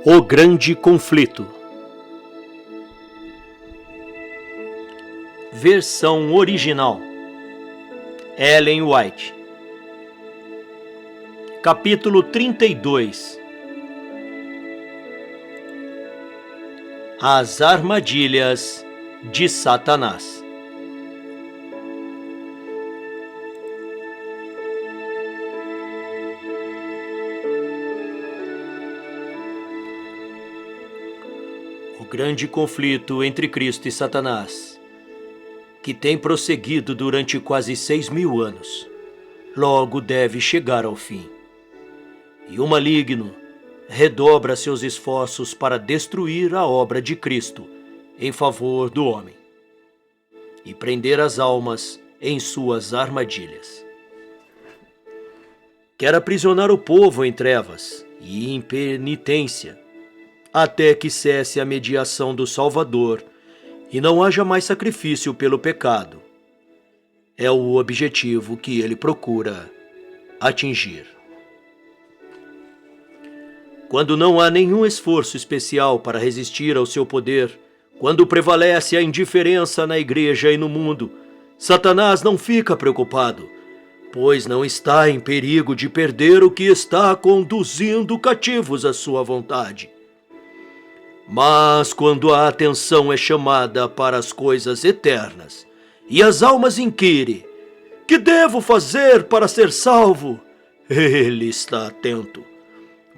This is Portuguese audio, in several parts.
O Grande Conflito. Versão original. Ellen White. Capítulo 32. As armadilhas de Satanás. O grande conflito entre Cristo e Satanás, que tem prosseguido durante quase 6.000 anos, logo deve chegar ao fim. E o maligno redobra seus esforços para destruir a obra de Cristo em favor do homem e prender as almas em suas armadilhas. Quer aprisionar o povo em trevas e impenitência, até que cesse a mediação do Salvador e não haja mais sacrifício pelo pecado. É o objetivo que ele procura atingir. Quando não há nenhum esforço especial para resistir ao seu poder, quando prevalece a indiferença na igreja e no mundo, Satanás não fica preocupado, pois não está em perigo de perder o que está conduzindo cativos à sua vontade. Mas quando a atenção é chamada para as coisas eternas e as almas inquirem: que devo fazer para ser salvo? Ele está atento,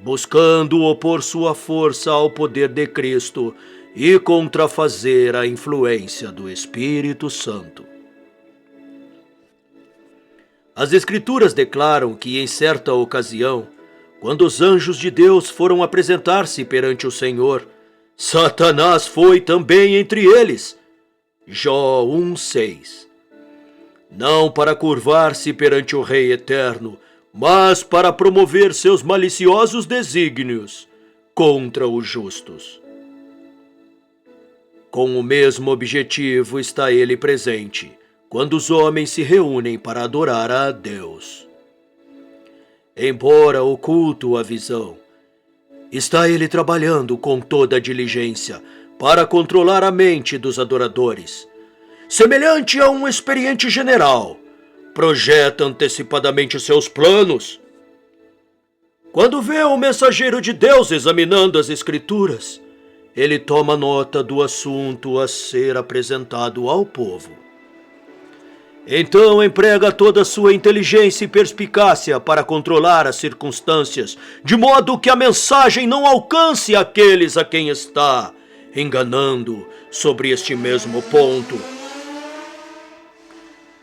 buscando opor sua força ao poder de Cristo e contrafazer a influência do Espírito Santo. As Escrituras declaram que em certa ocasião, quando os anjos de Deus foram apresentar-se perante o Senhor, Satanás foi também entre eles. Jó 1:6. Não para curvar-se perante o Rei Eterno, mas para promover seus maliciosos desígnios contra os justos. Com o mesmo objetivo está ele presente, quando os homens se reúnem para adorar a Deus. Embora oculto à visão, está ele trabalhando com toda a diligência para controlar a mente dos adoradores. Semelhante a um experiente general, projeta antecipadamente seus planos. Quando vê o mensageiro de Deus examinando as Escrituras, ele toma nota do assunto a ser apresentado ao povo. Então emprega toda a sua inteligência e perspicácia para controlar as circunstâncias, de modo que a mensagem não alcance aqueles a quem está enganando sobre este mesmo ponto.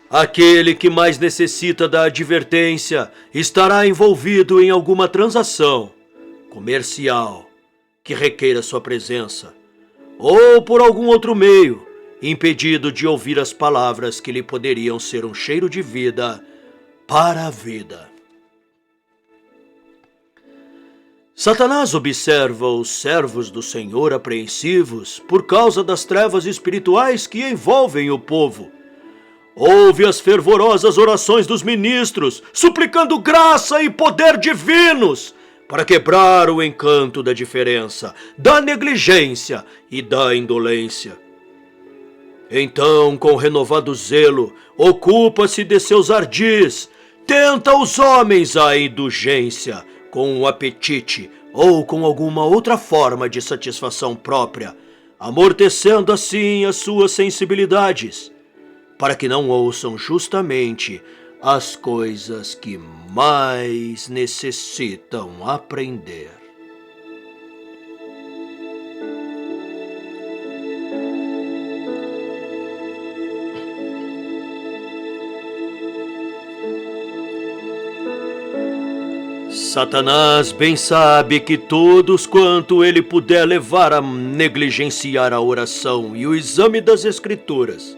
Aquele que mais necessita da advertência estará envolvido em alguma transação comercial que requeira sua presença, ou por algum outro meio, impedido de ouvir as palavras que lhe poderiam ser um cheiro de vida para a vida. Satanás observa os servos do Senhor apreensivos por causa das trevas espirituais que envolvem o povo. Ouve as fervorosas orações dos ministros, suplicando graça e poder divinos para quebrar o encanto da diferença, da negligência e da indolência. Então, com renovado zelo, ocupa-se de seus ardis, tenta os homens à indulgência, com o apetite ou com alguma outra forma de satisfação própria, amortecendo assim as suas sensibilidades, para que não ouçam justamente as coisas que mais necessitam aprender. Satanás bem sabe que todos quanto ele puder levar a negligenciar a oração e o exame das Escrituras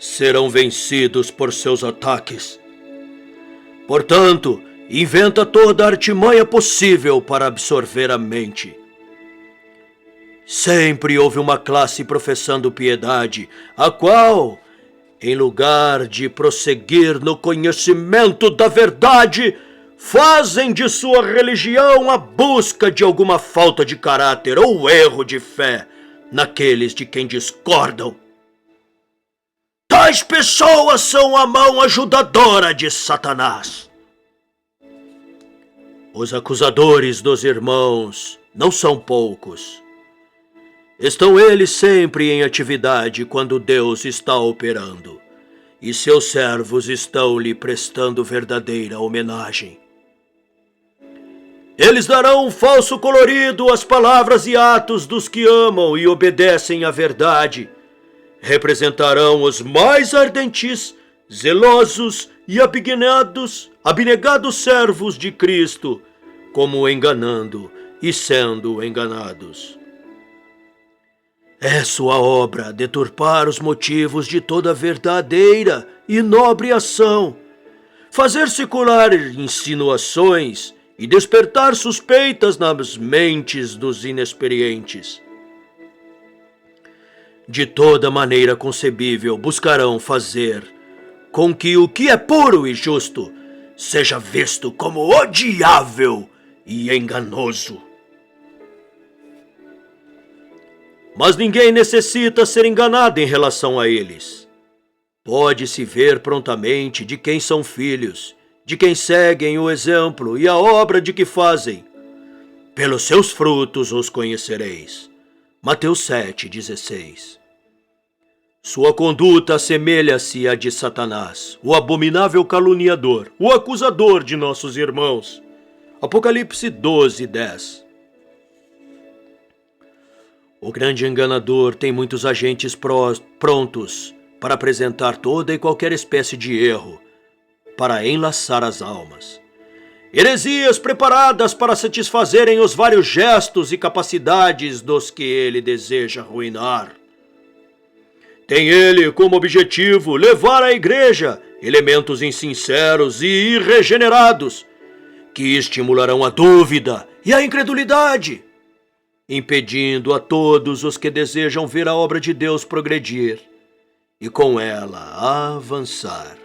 serão vencidos por seus ataques. Portanto, inventa toda a artimanha possível para absorver a mente. Sempre houve uma classe professando piedade, a qual, em lugar de prosseguir no conhecimento da verdade, fazem de sua religião a busca de alguma falta de caráter ou erro de fé naqueles de quem discordam. Tais pessoas são a mão ajudadora de Satanás. Os acusadores dos irmãos não são poucos. Estão eles sempre em atividade quando Deus está operando, e seus servos estão lhe prestando verdadeira homenagem. Eles darão um falso colorido às palavras e atos dos que amam e obedecem à verdade. Representarão os mais ardentes, zelosos e abnegados servos de Cristo, como enganando e sendo enganados. É sua obra deturpar os motivos de toda verdadeira e nobre ação, fazer circular insinuações e despertar suspeitas nas mentes dos inexperientes. De toda maneira concebível buscarão fazer com que o que é puro e justo seja visto como odiável e enganoso. Mas ninguém necessita ser enganado em relação a eles. Pode-se ver prontamente de quem são filhos, de quem seguem o exemplo e a obra de que fazem. Pelos seus frutos os conhecereis. Mateus 7,16. Sua conduta assemelha-se à de Satanás, o abominável caluniador, o acusador de nossos irmãos. Apocalipse 12:10. O grande enganador tem muitos agentes prontos para apresentar toda e qualquer espécie de erro, para enlaçar as almas. Heresias preparadas para satisfazerem os vários gestos e capacidades dos que ele deseja arruinar. Tem ele como objetivo levar à igreja elementos insinceros e irregenerados, que estimularão a dúvida e a incredulidade, impedindo a todos os que desejam ver a obra de Deus progredir e com ela avançar.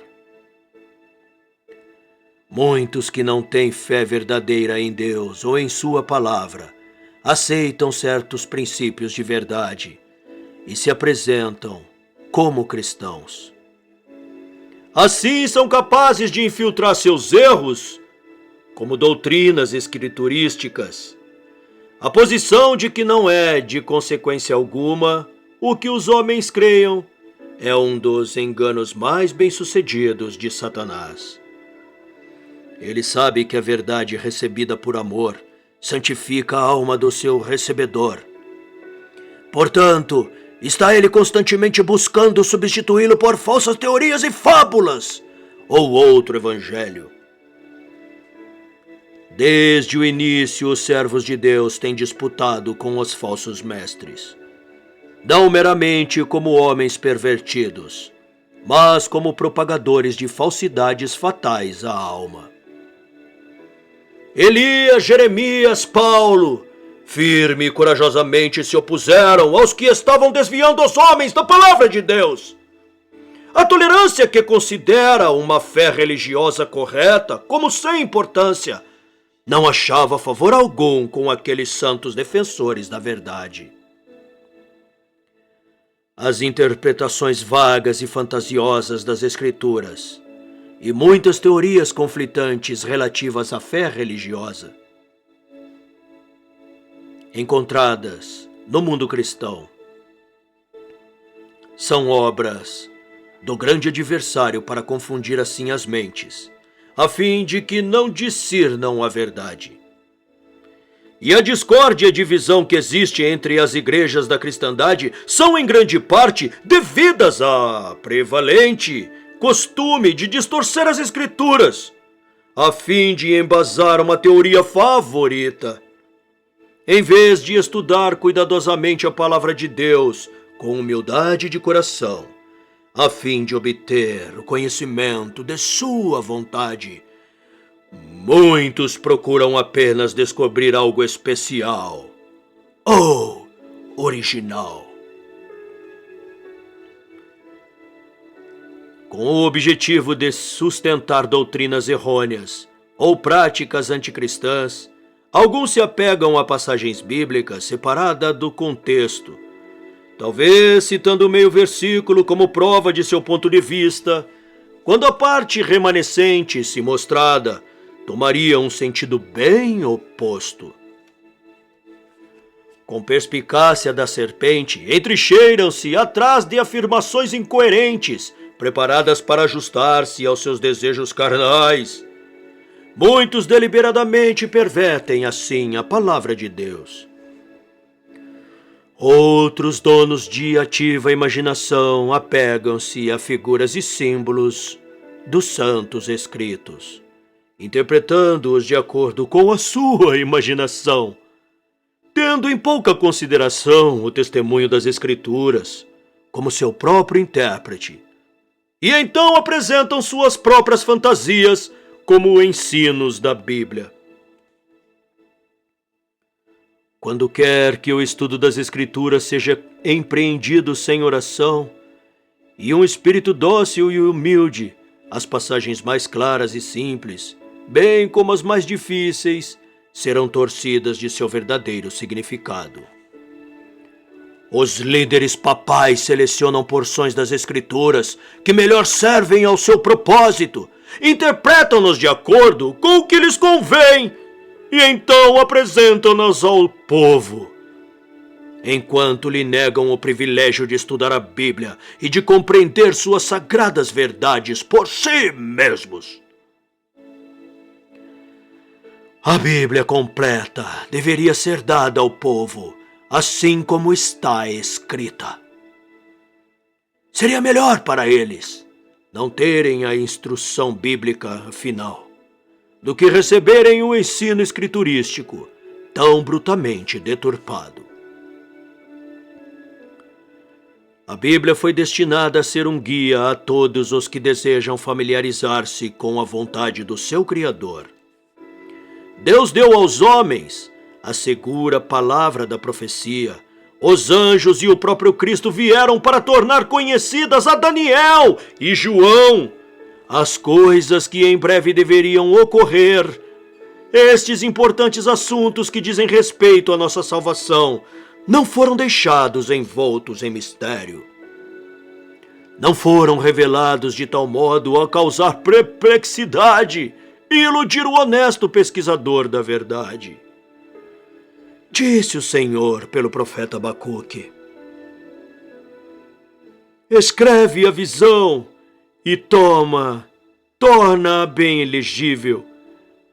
Muitos que não têm fé verdadeira em Deus ou em sua palavra aceitam certos princípios de verdade e se apresentam como cristãos. Assim são capazes de infiltrar seus erros como doutrinas escriturísticas, a posição de que não é de consequência alguma o que os homens creiam é um dos enganos mais bem-sucedidos de Satanás. Ele sabe que a verdade recebida por amor santifica a alma do seu recebedor. Portanto, está ele constantemente buscando substituí-lo por falsas teorias e fábulas ou outro evangelho. Desde o início, os servos de Deus têm disputado com os falsos mestres, não meramente como homens pervertidos, mas como propagadores de falsidades fatais à alma. Elias, Jeremias, Paulo, firme e corajosamente se opuseram aos que estavam desviando os homens da palavra de Deus. A tolerância que considera uma fé religiosa correta como sem importância não achava favor algum com aqueles santos defensores da verdade. As interpretações vagas e fantasiosas das Escrituras e muitas teorias conflitantes relativas à fé religiosa encontradas no mundo cristão são obras do grande adversário para confundir assim as mentes, a fim de que não discernam a verdade. E a discórdia e divisão que existe entre as igrejas da cristandade são em grande parte devidas a prevalente costume de distorcer as escrituras, a fim de embasar uma teoria favorita, em vez de estudar cuidadosamente a palavra de Deus com humildade de coração, a fim de obter o conhecimento de sua vontade. Muitos procuram apenas descobrir algo especial ou original. Com o objetivo de sustentar doutrinas errôneas ou práticas anticristãs, alguns se apegam a passagens bíblicas separadas do contexto, talvez citando meio versículo como prova de seu ponto de vista, quando a parte remanescente, se mostrada, tomaria um sentido bem oposto. Com perspicácia da serpente, entrincheiram-se atrás de afirmações incoerentes, preparadas para ajustar-se aos seus desejos carnais. Muitos deliberadamente pervertem assim a palavra de Deus. Outros donos de ativa imaginação apegam-se a figuras e símbolos dos santos escritos, interpretando-os de acordo com a sua imaginação, tendo em pouca consideração o testemunho das Escrituras como seu próprio intérprete, e então apresentam suas próprias fantasias como ensinos da Bíblia. Quando quer que o estudo das Escrituras seja empreendido sem oração e um espírito dócil e humilde, as passagens mais claras e simples, bem como as mais difíceis, serão torcidas de seu verdadeiro significado. Os líderes papais selecionam porções das Escrituras que melhor servem ao seu propósito, interpretam-nos de acordo com o que lhes convém e então apresentam-nas ao povo, enquanto lhe negam o privilégio de estudar a Bíblia e de compreender suas sagradas verdades por si mesmos. A Bíblia completa deveria ser dada ao povo, assim como está escrita. Seria melhor para eles não terem a instrução bíblica final do que receberem o ensino escriturístico tão brutalmente deturpado. A Bíblia foi destinada a ser um guia a todos os que desejam familiarizar-se com a vontade do seu Criador. Deus deu aos homens a segura palavra da profecia. Os anjos e o próprio Cristo vieram para tornar conhecidas a Daniel e João as coisas que em breve deveriam ocorrer. Estes importantes assuntos que dizem respeito à nossa salvação não foram deixados envoltos em mistério. Não foram revelados de tal modo a causar perplexidade e iludir o honesto pesquisador da verdade. Disse o Senhor pelo profeta Abacuque: escreve a visão e torna-a bem legível,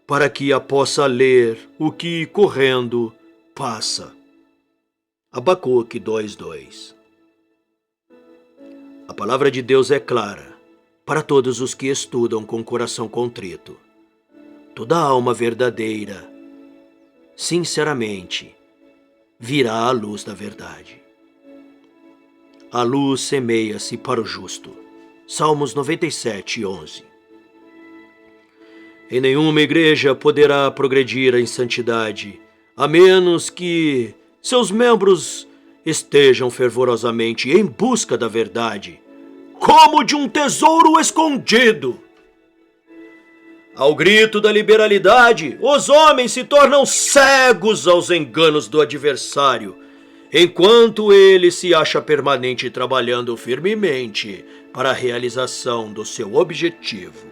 para que a possa ler o que correndo passa. Abacuque 2:2. A palavra de Deus é clara para todos os que estudam com coração contrito. Toda alma verdadeira, sinceramente, virá à luz da verdade. A luz semeia-se para o justo. Salmos 97:11. Em nenhuma igreja poderá progredir em santidade, a menos que seus membros estejam fervorosamente em busca da verdade, como de um tesouro escondido. Ao grito da liberalidade, os homens se tornam cegos aos enganos do adversário, enquanto ele se acha permanente trabalhando firmemente para a realização do seu objetivo.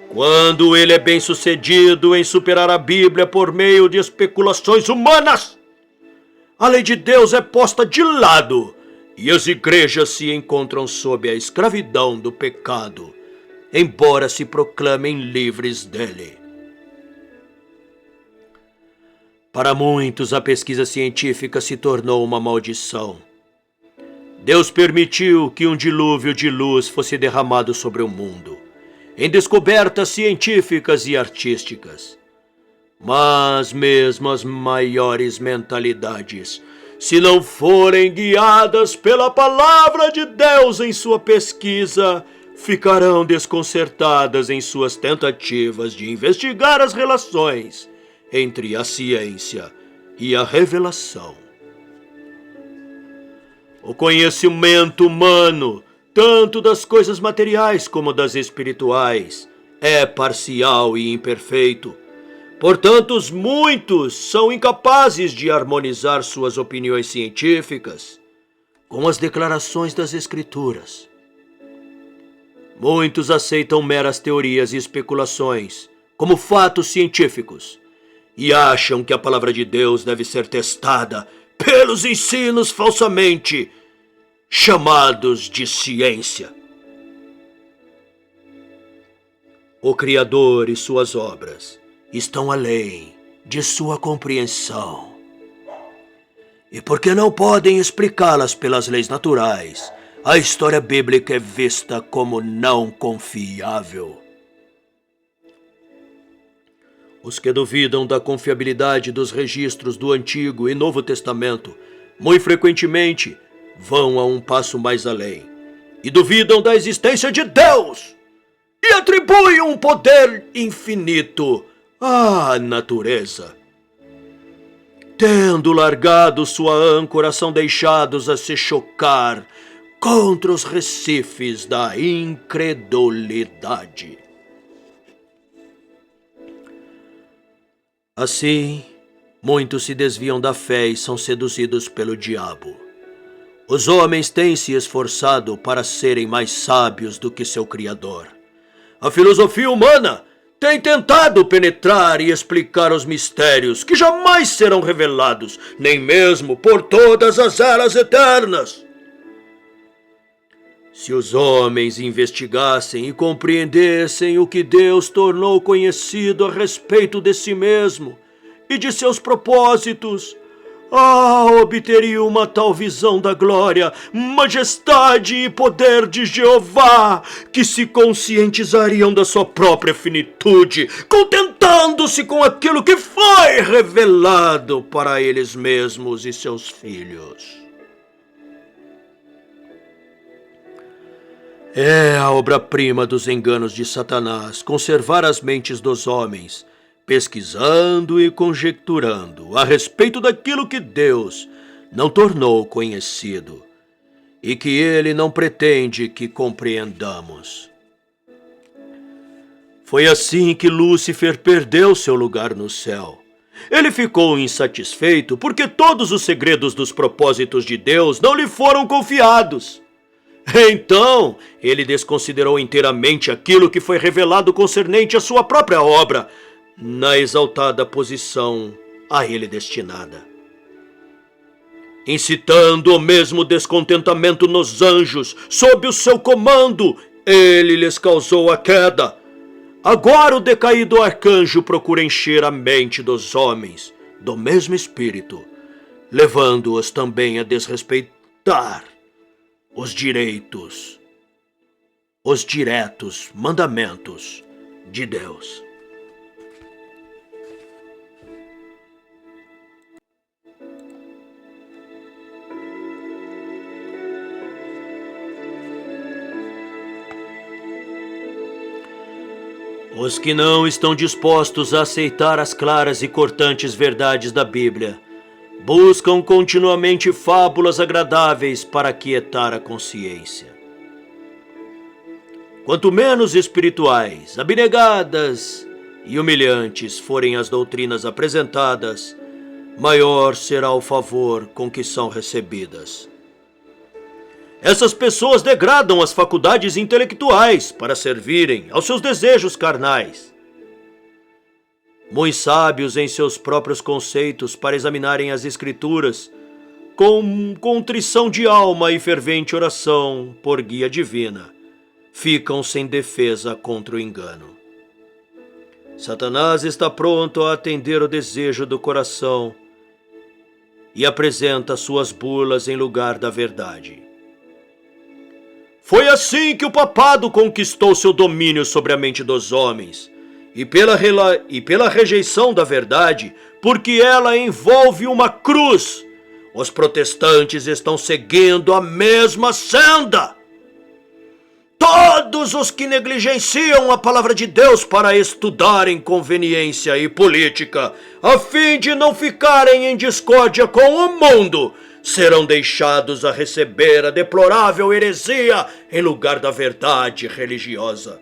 Quando ele é bem-sucedido em superar a Bíblia por meio de especulações humanas, a lei de Deus é posta de lado e as igrejas se encontram sob a escravidão do pecado, embora se proclamem livres dele. Para muitos, a pesquisa científica se tornou uma maldição. Deus permitiu que um dilúvio de luz fosse derramado sobre o mundo, em descobertas científicas e artísticas. Mas mesmo as maiores mentalidades, se não forem guiadas pela palavra de Deus em sua pesquisa, ficarão desconcertadas em suas tentativas de investigar as relações entre a ciência e a revelação. O conhecimento humano, tanto das coisas materiais como das espirituais, é parcial e imperfeito. Portanto, muitos são incapazes de harmonizar suas opiniões científicas com as declarações das Escrituras. Muitos aceitam meras teorias e especulações como fatos científicos e acham que a palavra de Deus deve ser testada pelos ensinos falsamente chamados de ciência. O Criador e suas obras estão além de sua compreensão. E porque não podem explicá-las pelas leis naturais, a história bíblica é vista como não confiável. Os que duvidam da confiabilidade dos registros do Antigo e Novo Testamento, muito frequentemente, vão a um passo mais além e duvidam da existência de Deus e atribuem um poder infinito à natureza. Tendo largado sua âncora, são deixados a se chocar contra os recifes da incredulidade. Assim, muitos se desviam da fé e são seduzidos pelo diabo. Os homens têm se esforçado para serem mais sábios do que seu Criador. A filosofia humana tem tentado penetrar e explicar os mistérios que jamais serão revelados, nem mesmo por todas as eras eternas. Se os homens investigassem e compreendessem o que Deus tornou conhecido a respeito de si mesmo e de seus propósitos, obteriam uma tal visão da glória, majestade e poder de Jeová, que se conscientizariam da sua própria finitude, contentando-se com aquilo que foi revelado para eles mesmos e seus filhos. É a obra-prima dos enganos de Satanás conservar as mentes dos homens, pesquisando e conjecturando a respeito daquilo que Deus não tornou conhecido e que Ele não pretende que compreendamos. Foi assim que Lúcifer perdeu seu lugar no céu. Ele ficou insatisfeito porque todos os segredos dos propósitos de Deus não lhe foram confiados. Então, ele desconsiderou inteiramente aquilo que foi revelado concernente à sua própria obra, na exaltada posição a ele destinada. Incitando o mesmo descontentamento nos anjos, sob o seu comando, ele lhes causou a queda. Agora o decaído arcanjo procura encher a mente dos homens do mesmo espírito, levando-os também a desrespeitar os diretos, os diretos mandamentos de Deus. Os que não estão dispostos a aceitar as claras e cortantes verdades da Bíblia buscam continuamente fábulas agradáveis para aquietar a consciência. Quanto menos espirituais, abnegadas e humilhantes forem as doutrinas apresentadas, maior será o favor com que são recebidas. Essas pessoas degradam as faculdades intelectuais para servirem aos seus desejos carnais. Muito sábios em seus próprios conceitos para examinarem as Escrituras, com contrição de alma e fervente oração por guia divina, ficam sem defesa contra o engano. Satanás está pronto a atender o desejo do coração e apresenta suas burlas em lugar da verdade. Foi assim que o papado conquistou seu domínio sobre a mente dos homens, e pela rejeição da verdade, porque ela envolve uma cruz, os protestantes estão seguindo a mesma senda. Todos os que negligenciam a palavra de Deus para estudarem conveniência e política, a fim de não ficarem em discórdia com o mundo, serão deixados a receber a deplorável heresia em lugar da verdade religiosa.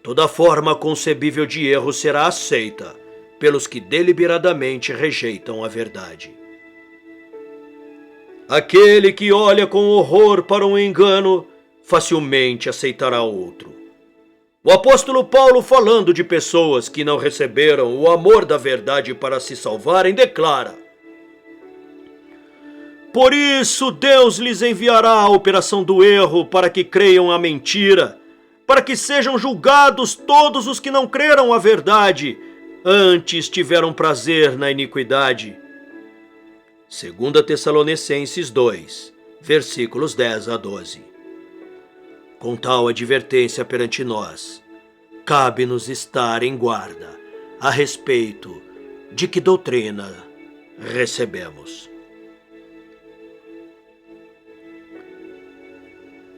Toda forma concebível de erro será aceita pelos que deliberadamente rejeitam a verdade. Aquele que olha com horror para um engano, facilmente aceitará outro. O apóstolo Paulo, falando de pessoas que não receberam o amor da verdade para se salvarem, declara: por isso Deus lhes enviará a operação do erro para que creiam a mentira, para que sejam julgados todos os que não creram a verdade, antes tiveram prazer na iniquidade. 2 Tessalonicenses 2, versículos 10 a 12. Com tal advertência perante nós, cabe-nos estar em guarda a respeito de que doutrina recebemos.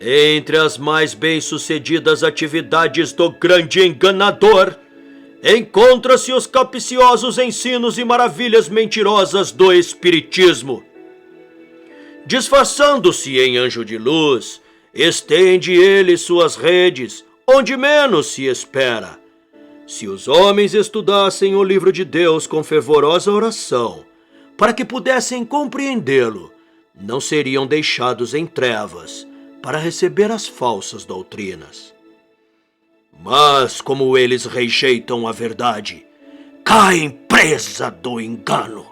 Entre as mais bem-sucedidas atividades do grande enganador, encontra-se os capciosos ensinos e maravilhas mentirosas do espiritismo. Disfarçando-se em anjo de luz, estende ele suas redes onde menos se espera. Se os homens estudassem o livro de Deus com fervorosa oração, para que pudessem compreendê-lo, não seriam deixados em trevas para receber as falsas doutrinas. Mas, como eles rejeitam a verdade, caem presa do engano.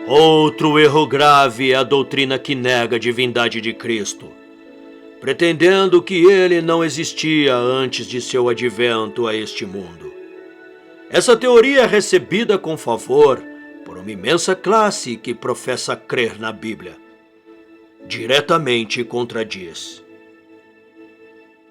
Outro erro grave é a doutrina que nega a divindade de Cristo, pretendendo que ele não existia antes de seu advento a este mundo. Essa teoria é recebida com favor por uma imensa classe que professa crer na Bíblia. Diretamente contradiz.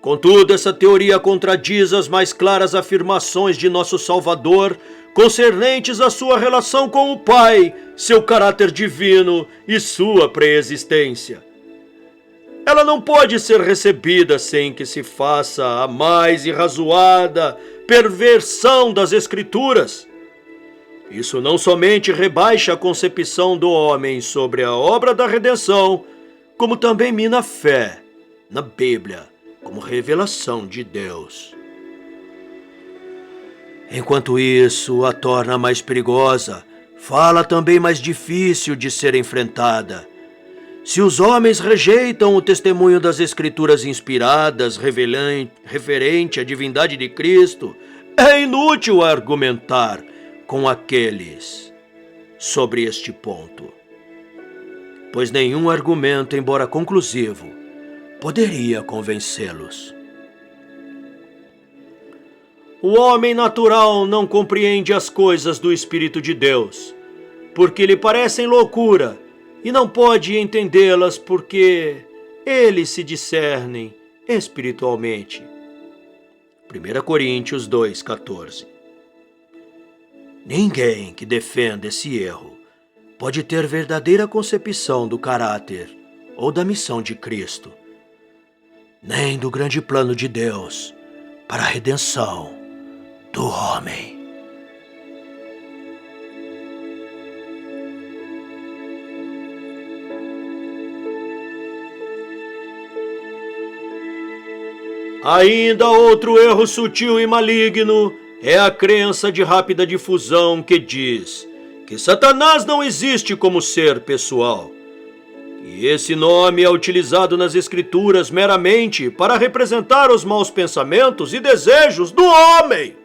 Contudo, essa teoria contradiz as mais claras afirmações de nosso Salvador concernentes à sua relação com o Pai, seu caráter divino e sua preexistência. Ela não pode ser recebida sem que se faça a mais irrazoada perversão das Escrituras. Isso não somente rebaixa a concepção do homem sobre a obra da redenção, como também mina a fé na Bíblia como revelação de Deus. Enquanto isso a torna mais perigosa, fala também mais difícil de ser enfrentada. Se os homens rejeitam o testemunho das Escrituras inspiradas referente à divindade de Cristo, é inútil argumentar com aqueles sobre este ponto, pois nenhum argumento, embora conclusivo, poderia convencê-los. O homem natural não compreende as coisas do Espírito de Deus, porque lhe parecem loucura, e não pode entendê-las porque eles se discernem espiritualmente. 1 Coríntios 2,14. Ninguém que defenda esse erro pode ter verdadeira concepção do caráter ou da missão de Cristo, nem do grande plano de Deus para a redenção do homem. Ainda outro erro sutil e maligno é a crença de rápida difusão que diz que Satanás não existe como ser pessoal. E esse nome é utilizado nas Escrituras meramente para representar os maus pensamentos e desejos do homem.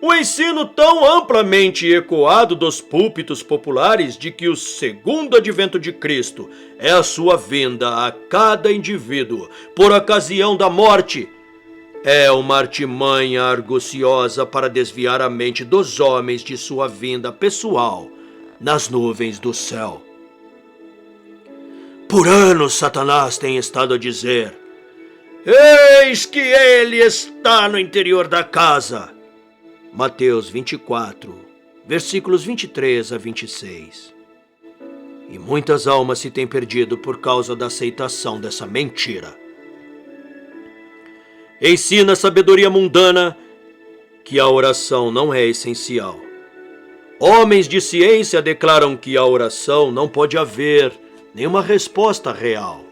O ensino tão amplamente ecoado dos púlpitos populares de que o segundo advento de Cristo é a sua vinda a cada indivíduo por ocasião da morte é uma artimanha arguciosa para desviar a mente dos homens de sua vinda pessoal nas nuvens do céu. Por anos Satanás tem estado a dizer: eis que ele está no interior da casa. Mateus 24, versículos 23 a 26. e muitas almas se têm perdido por causa da aceitação dessa mentira. Ensina a sabedoria mundana que a oração não é essencial. Homens de ciência declaram que a oração não pode haver nenhuma resposta real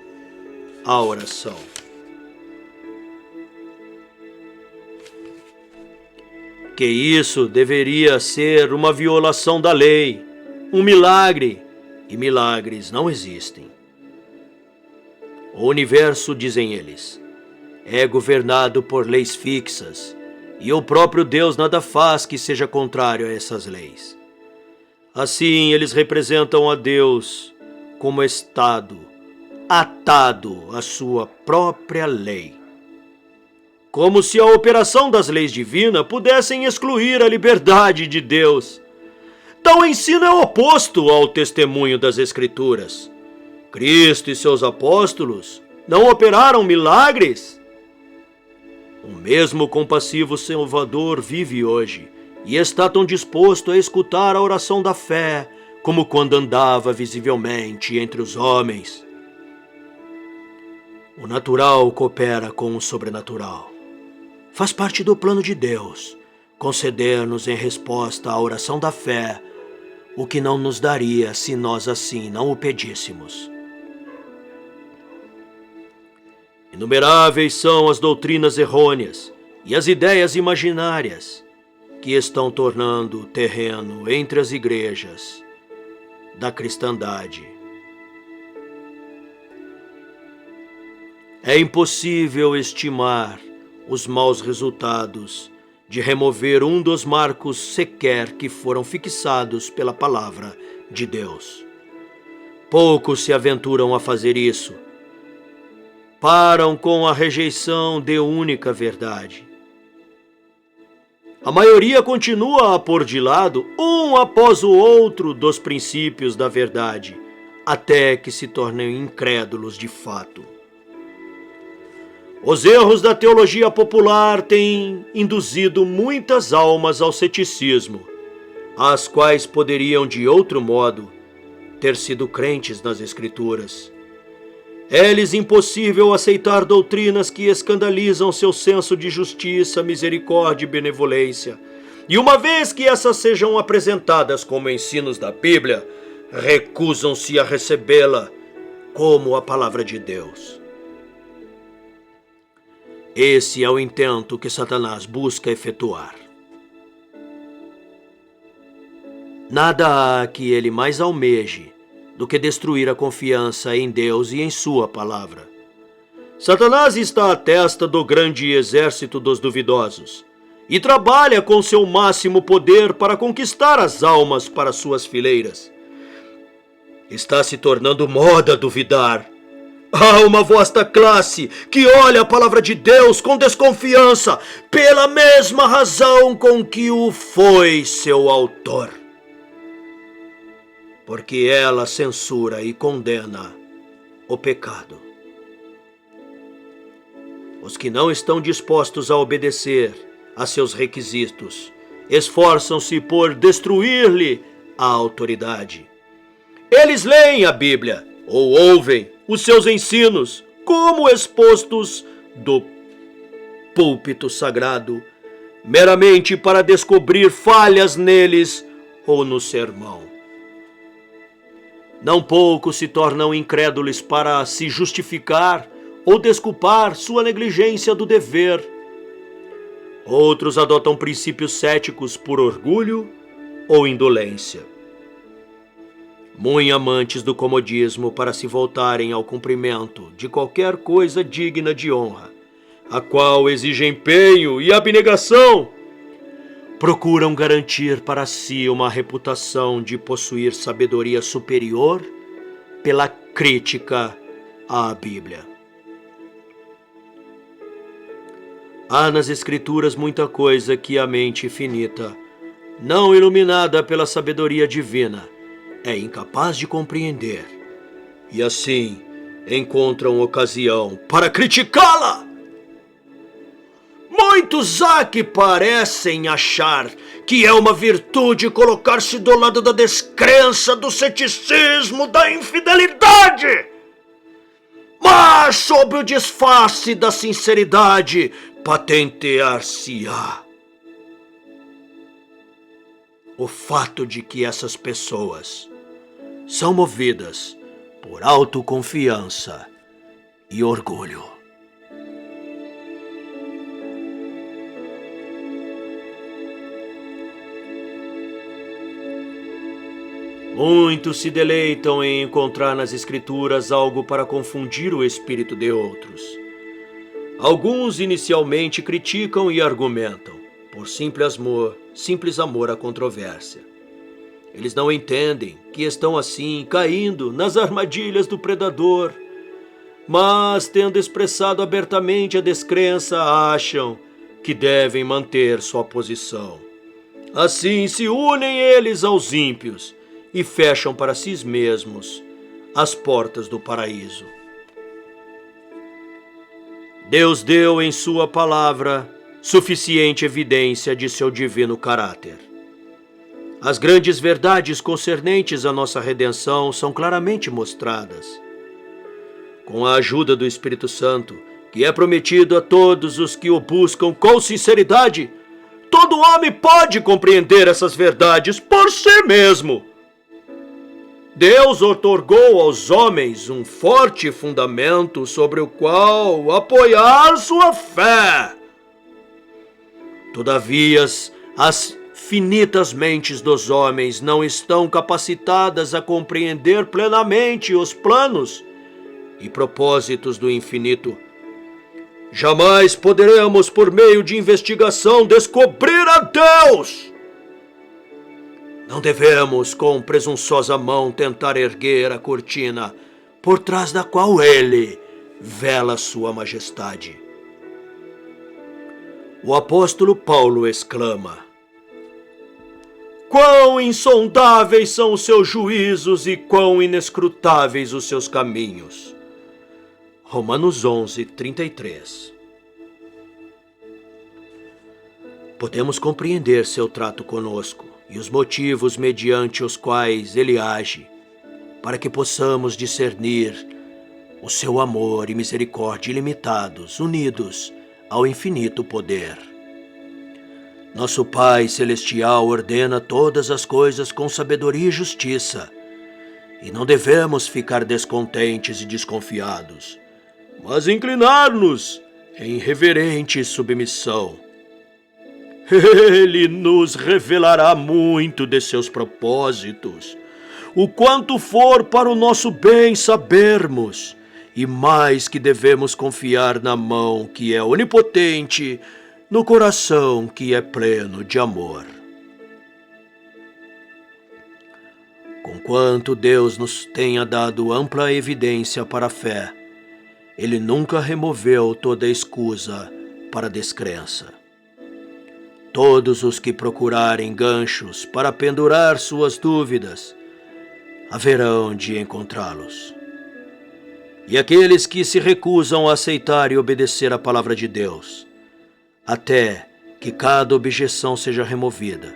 à oração. Que isso deveria ser uma violação da lei, um milagre, e milagres não existem. O universo, dizem eles, é governado por leis fixas, e o próprio Deus nada faz que seja contrário a essas leis. Assim, eles representam a Deus como Estado atado à sua própria lei. Como se a operação das leis divinas pudessem excluir a liberdade de Deus. Tal ensino é oposto ao testemunho das Escrituras. Cristo e seus apóstolos não operaram milagres? O mesmo compassivo Salvador vive hoje e está tão disposto a escutar a oração da fé como quando andava visivelmente entre os homens. O natural coopera com o sobrenatural. Faz parte do plano de Deus conceder-nos em resposta à oração da fé o que não nos daria se nós assim não o pedíssemos. Inumeráveis são as doutrinas errôneas e as ideias imaginárias que estão tornando terreno entre as igrejas da cristandade. É impossível estimar os maus resultados de remover um dos marcos sequer que foram fixados pela palavra de Deus. Poucos se aventuram a fazer isso. Param com a rejeição de única verdade. A maioria continua a pôr de lado, um após o outro, dos princípios da verdade, até que se tornem incrédulos de fato. Os erros da teologia popular têm induzido muitas almas ao ceticismo, as quais poderiam, de outro modo, ter sido crentes nas Escrituras. É-lhes impossível aceitar doutrinas que escandalizam seu senso de justiça, misericórdia e benevolência. E uma vez que essas sejam apresentadas como ensinos da Bíblia, recusam-se a recebê-la como a palavra de Deus. Esse é o intento que Satanás busca efetuar. Nada há que ele mais almeje do que destruir a confiança em Deus e em sua palavra. Satanás está à testa do grande exército dos duvidosos e trabalha com seu máximo poder para conquistar as almas para suas fileiras. Está se tornando moda duvidar. Há uma vasta classe que olha a palavra de Deus com desconfiança pela mesma razão com que o foi seu autor. Porque ela censura e condena o pecado. Os que não estão dispostos a obedecer a seus requisitos esforçam-se por destruir-lhe a autoridade. Eles leem a Bíblia ou ouvem os seus ensinos como expostos do púlpito sagrado, meramente para descobrir falhas neles ou no sermão. Não poucos se tornam incrédulos para se justificar ou desculpar sua negligência do dever. Outros adotam princípios céticos por orgulho ou indolência. Muito amantes do comodismo para se voltarem ao cumprimento de qualquer coisa digna de honra, a qual exige empenho e abnegação, procuram garantir para si uma reputação de possuir sabedoria superior pela crítica à Bíblia. Há nas Escrituras muita coisa que a mente finita, não iluminada pela sabedoria divina, é incapaz de compreender, e assim encontram ocasião para criticá-la. Muitos há que parecem achar que é uma virtude colocar-se do lado da descrença, do ceticismo, da infidelidade. Mas, sob o disfarce da sinceridade, patentear-se-á o fato de que essas pessoas são movidas por autoconfiança e orgulho. Muitos se deleitam em encontrar nas Escrituras algo para confundir o espírito de outros. Alguns inicialmente criticam e argumentam, por simples amor à controvérsia. Eles não entendem que estão assim caindo nas armadilhas do predador, mas, tendo expressado abertamente a descrença, acham que devem manter sua posição. Assim se unem eles aos ímpios e fecham para si mesmos as portas do paraíso. Deus deu em sua palavra suficiente evidência de seu divino caráter. As grandes verdades concernentes à nossa redenção são claramente mostradas. Com a ajuda do Espírito Santo, que é prometido a todos os que o buscam com sinceridade, todo homem pode compreender essas verdades por si mesmo. Deus outorgou aos homens um forte fundamento sobre o qual apoiar sua fé. Todavia, as finitas mentes dos homens não estão capacitadas a compreender plenamente os planos e propósitos do infinito. Jamais poderemos, por meio de investigação, descobrir a Deus. Não devemos, com presunçosa mão, tentar erguer a cortina por trás da qual Ele vela sua majestade. O apóstolo Paulo exclama: quão insondáveis são os seus juízos e quão inescrutáveis os seus caminhos. Romanos 11:33. Podemos compreender seu trato conosco e os motivos mediante os quais ele age, para que possamos discernir o seu amor e misericórdia ilimitados, unidos ao infinito poder. Nosso Pai Celestial ordena todas as coisas com sabedoria e justiça, e não devemos ficar descontentes e desconfiados, mas inclinar-nos em reverente submissão. Ele nos revelará muito de seus propósitos, o quanto for para o nosso bem sabermos, e mais que devemos confiar na mão que é onipotente, no coração que é pleno de amor. Conquanto Deus nos tenha dado ampla evidência para a fé, Ele nunca removeu toda escusa para a descrença. Todos os que procurarem ganchos para pendurar suas dúvidas, haverão de encontrá-los. E aqueles que se recusam a aceitar e obedecer a palavra de Deus, até que cada objeção seja removida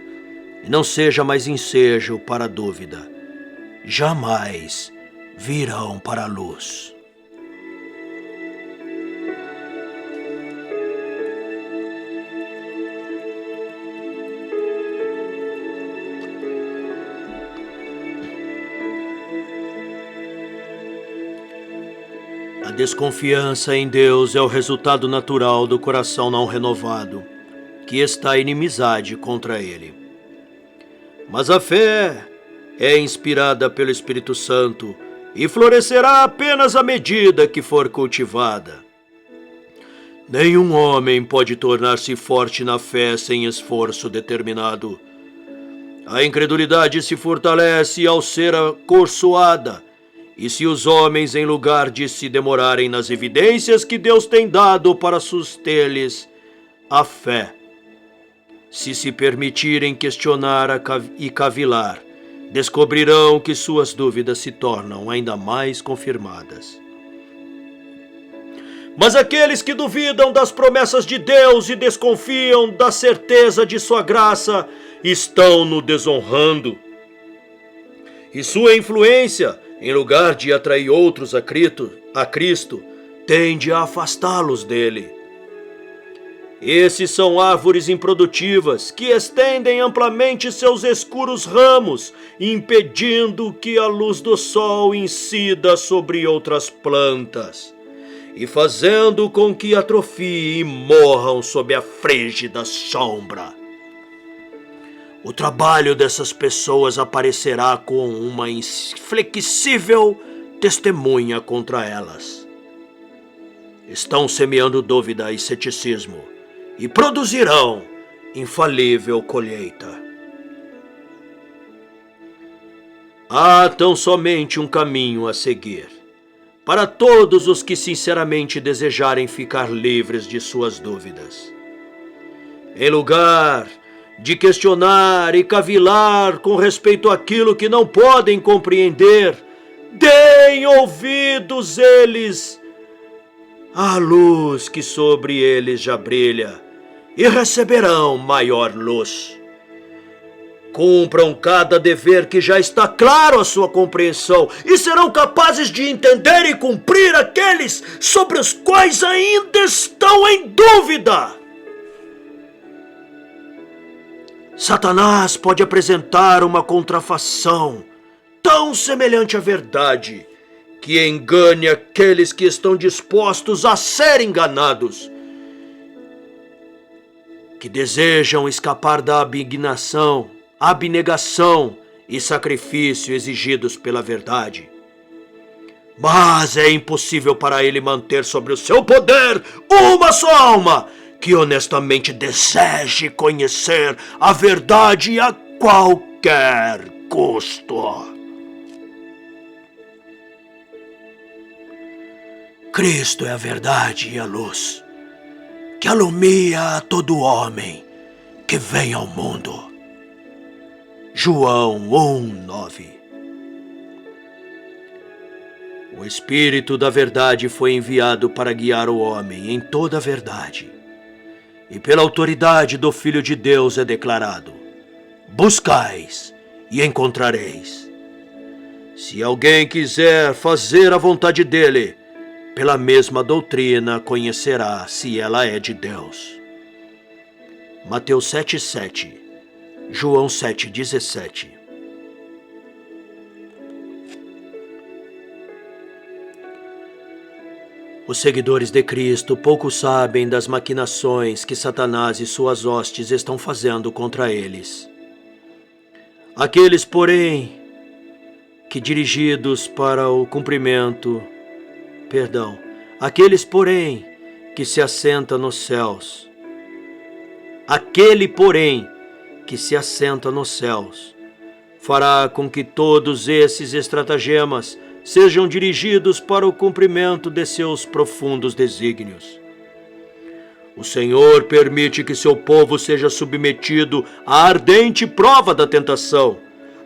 e não seja mais ensejo para a dúvida, jamais virão para a luz. A desconfiança em Deus é o resultado natural do coração não renovado, que está em inimizade contra Ele. Mas a fé é inspirada pelo Espírito Santo e florescerá apenas à medida que for cultivada. Nenhum homem pode tornar-se forte na fé sem esforço determinado. A incredulidade se fortalece ao ser acorçoada, e se os homens, em lugar de se demorarem nas evidências que Deus tem dado para suster-lhes a fé, se permitirem questionar e cavilar, descobrirão que suas dúvidas se tornam ainda mais confirmadas. Mas aqueles que duvidam das promessas de Deus e desconfiam da certeza de sua graça, estão no desonrando. E sua influência, em lugar de atrair outros a Cristo, tende a afastá-los dele. Esses são árvores improdutivas que estendem amplamente seus escuros ramos, impedindo que a luz do sol incida sobre outras plantas, e fazendo com que atrofiem e morram sob a frígida sombra. O trabalho dessas pessoas aparecerá com uma inflexível testemunha contra elas. Estão semeando dúvida e ceticismo, e produzirão infalível colheita. Há tão somente um caminho a seguir, para todos os que sinceramente desejarem ficar livres de suas dúvidas. Em lugar de questionar e cavilar com respeito àquilo que não podem compreender, deem ouvidos eles à luz que sobre eles já brilha, e receberão maior luz. Cumpram cada dever que já está claro à sua compreensão, e serão capazes de entender e cumprir aqueles sobre os quais ainda estão em dúvida. Satanás pode apresentar uma contrafação tão semelhante à verdade que engane aqueles que estão dispostos a ser enganados, que desejam escapar da abnegação e sacrifício exigidos pela verdade. Mas é impossível para ele manter sobre o seu poder uma só alma que honestamente deseje conhecer a verdade a qualquer custo. Cristo é a verdade e a luz, que alumia a todo homem que vem ao mundo. João 1:9. O Espírito da verdade foi enviado para guiar o homem em toda a verdade. E pela autoridade do Filho de Deus é declarado: buscais e encontrareis. Se alguém quiser fazer a vontade dele, pela mesma doutrina conhecerá se ela é de Deus. Mateus 7:7, João 7:17. Os seguidores de Cristo pouco sabem das maquinações que Satanás e suas hostes estão fazendo contra eles. Aqueles, porém, que dirigidos para o cumprimento, aqueles, porém, que se assenta nos céus, fará com que todos esses estratagemas sejam dirigidos para o cumprimento de seus profundos desígnios. O Senhor permite que seu povo seja submetido à ardente prova da tentação,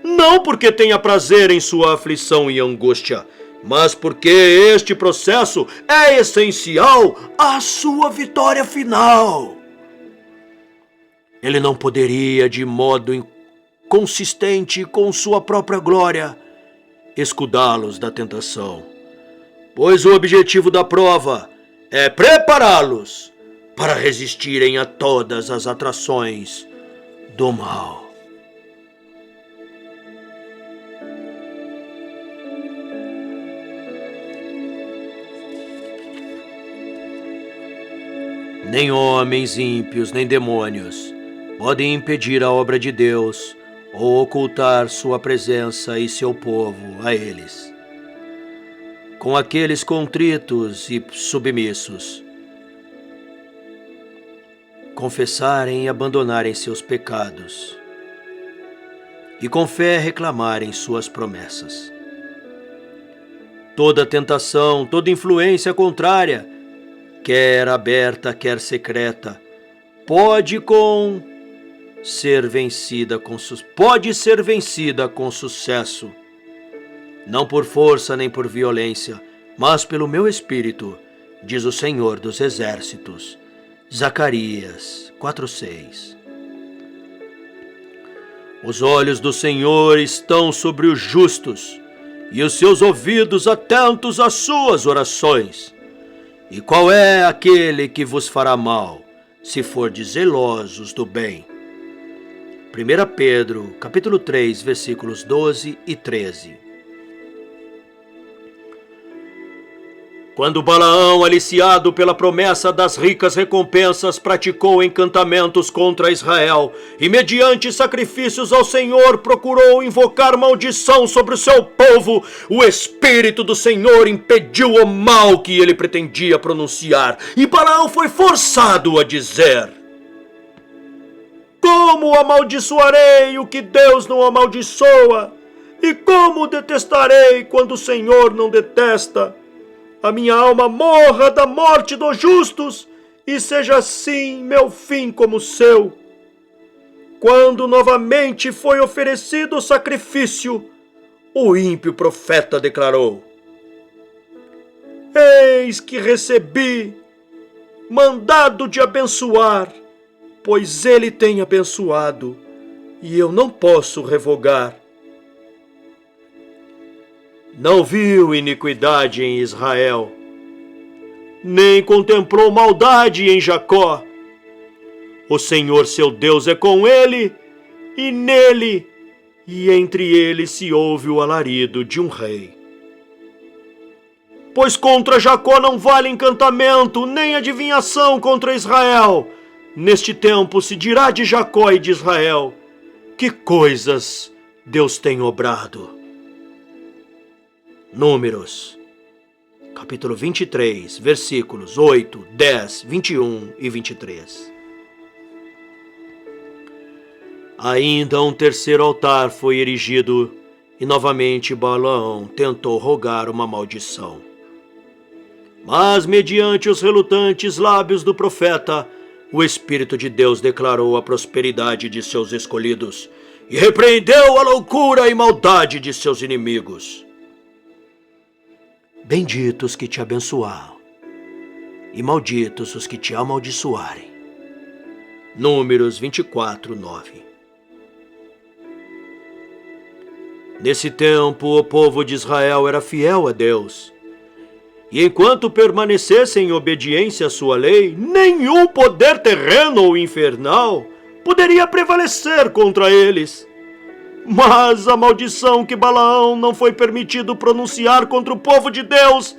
não porque tenha prazer em sua aflição e angústia, mas porque este processo é essencial à sua vitória final. Ele não poderia, de modo inconsistente com sua própria glória, escudá-los da tentação, pois o objetivo da prova é prepará-los para resistirem a todas as atrações do mal. Nem homens ímpios, nem demônios podem impedir a obra de Deus ou ocultar sua presença e seu povo a eles. Com aqueles contritos e submissos, confessarem e abandonarem seus pecados, e com fé reclamarem suas promessas. Toda tentação, toda influência contrária, quer aberta, quer secreta, pode ser vencida com sucesso, não por força nem por violência, mas pelo meu Espírito, diz o Senhor dos Exércitos. Zacarias 4:6. Os olhos do Senhor estão sobre os justos, e os seus ouvidos atentos às suas orações. E qual é aquele que vos fará mal, se fordes zelosos do bem? 1 Pedro, capítulo 3, versículos 12 e 13. Quando Balaão, aliciado pela promessa das ricas recompensas, praticou encantamentos contra Israel e, mediante sacrifícios ao Senhor, procurou invocar maldição sobre o seu povo, o Espírito do Senhor impediu o mal que ele pretendia pronunciar, e Balaão foi forçado a dizer: como amaldiçoarei o que Deus não amaldiçoa? E como detestarei quando o Senhor não detesta? A minha alma morra da morte dos justos, e seja assim meu fim como o seu. Quando novamente foi oferecido o sacrifício, o ímpio profeta declarou: eis que recebi mandado de abençoar, pois ele tem abençoado, e eu não posso revogar. Não viu iniquidade em Israel, nem contemplou maldade em Jacó. O Senhor seu Deus é com ele, e nele, e entre eles se ouve o alarido de um rei. Pois contra Jacó não vale encantamento, nem adivinhação contra Israel. Neste tempo se dirá de Jacó e de Israel: que coisas Deus tem obrado. Números, capítulo 23, versículos 8, 10, 21 e 23. Ainda um terceiro altar foi erigido, e novamente Balaão tentou rogar uma maldição. Mas, mediante os relutantes lábios do profeta, o Espírito de Deus declarou a prosperidade de seus escolhidos e repreendeu a loucura e maldade de seus inimigos. Benditos que te abençoarem, e malditos os que te amaldiçoarem. Números 24, 9. Nesse tempo, o povo de Israel era fiel a Deus, e enquanto permanecessem em obediência à sua lei, nenhum poder terreno ou infernal poderia prevalecer contra eles. Mas a maldição que Balaão não foi permitido pronunciar contra o povo de Deus,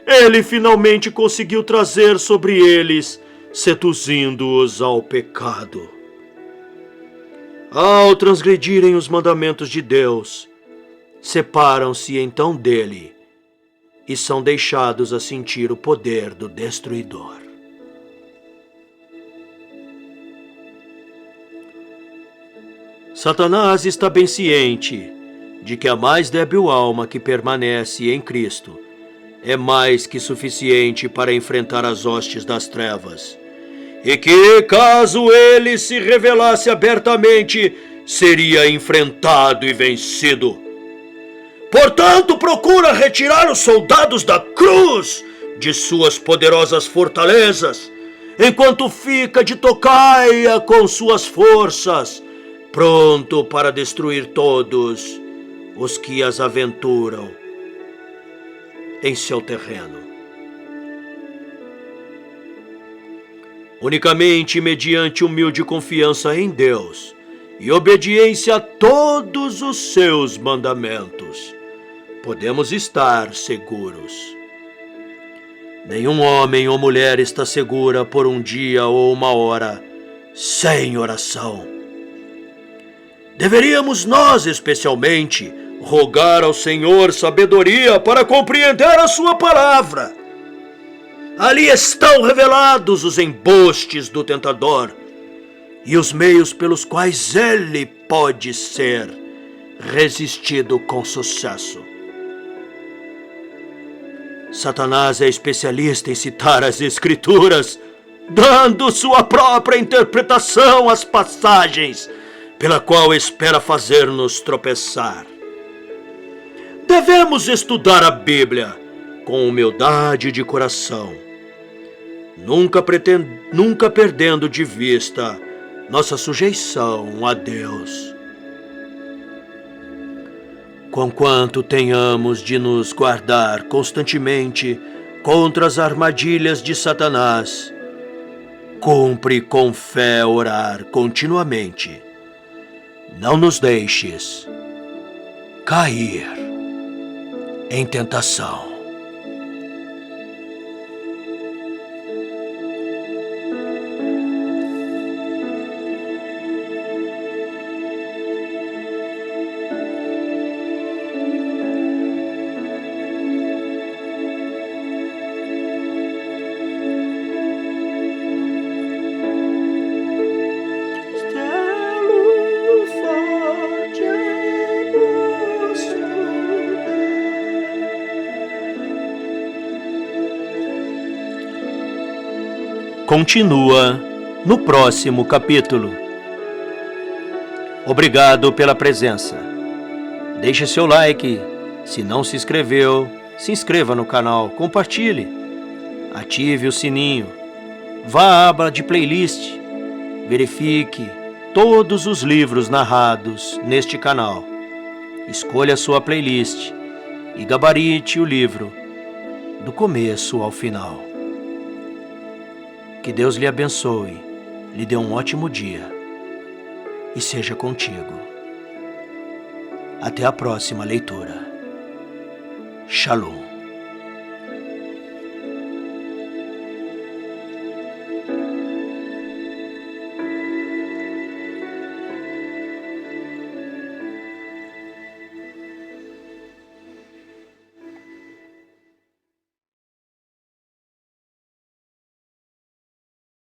ele finalmente conseguiu trazer sobre eles, seduzindo-os ao pecado. Ao transgredirem os mandamentos de Deus, separam-se então dele e são deixados a sentir o poder do destruidor. Satanás está bem ciente de que a mais débil alma que permanece em Cristo é mais que suficiente para enfrentar as hostes das trevas, e que, caso ele se revelasse abertamente, seria enfrentado e vencido. Portanto, procura retirar os soldados da cruz de suas poderosas fortalezas, enquanto fica de tocaia com suas forças, pronto para destruir todos os que as aventuram em seu terreno. Unicamente mediante humilde confiança em Deus e obediência a todos os seus mandamentos, podemos estar seguros. Nenhum homem ou mulher está segura por um dia ou uma hora sem oração. Deveríamos nós, especialmente, rogar ao Senhor sabedoria para compreender a sua palavra. Ali estão revelados os embostes do tentador e os meios pelos quais ele pode ser resistido com sucesso. Satanás é especialista em citar as Escrituras, dando sua própria interpretação às passagens, pela qual espera fazer-nos tropeçar. Devemos estudar a Bíblia com humildade de coração, nunca perdendo de vista nossa sujeição a Deus. Conquanto tenhamos de nos guardar constantemente contra as armadilhas de Satanás, cumpre com fé orar continuamente. Não nos deixes cair em tentação. Continua no próximo capítulo. Obrigado pela presença. Deixe seu like. Se não se inscreveu, se inscreva no canal, compartilhe. Ative o sininho. Vá à aba de playlist. Verifique todos os livros narrados neste canal. Escolha a sua playlist e gabarite o livro do começo ao final. Que Deus lhe abençoe, lhe dê um ótimo dia e seja contigo. Até a próxima leitura. Shalom.